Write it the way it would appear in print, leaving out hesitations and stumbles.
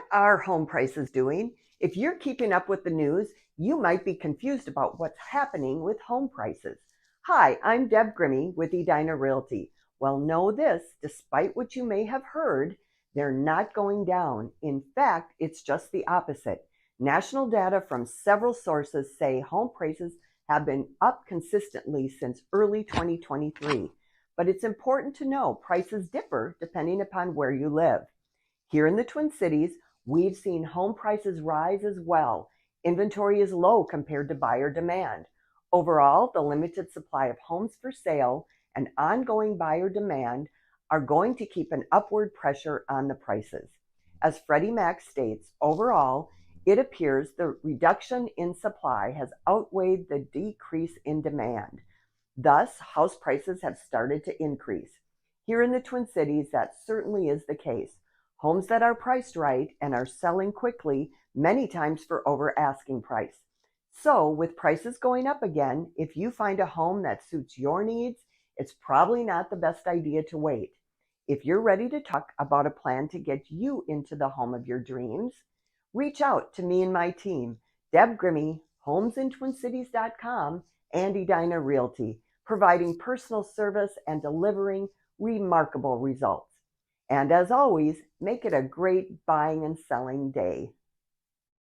What are home prices doing? If you're keeping up with the news, you might be confused about what's happening with home prices. Hi, I'm Deb Grimme with Edina Realty. Well, know this, despite what you may have heard, they're not going down. In fact, it's just the opposite. National data from several sources say home prices have been up consistently since early 2023. But it's important to know prices differ depending upon where you live. Here in the Twin Cities, we've seen home prices rise as well. Inventory is low compared to buyer demand. Overall, the limited supply of homes for sale and ongoing buyer demand are going to keep an upward pressure on the prices. As Freddie Mac states, overall, it appears the reduction in supply has outweighed the decrease in demand. Thus, house prices have started to increase. Here in the Twin Cities, that certainly is the case. Homes that are priced right and are selling quickly, many times for over asking price. So, with prices going up again, if you find a home that suits your needs, it's probably not the best idea to wait. If you're ready to talk about a plan to get you into the home of your dreams, reach out to me and my team, Deb Grimme, homesintwincities.com, and Edina Realty, providing personal service and delivering remarkable results. And as always, make it a great buying and selling day.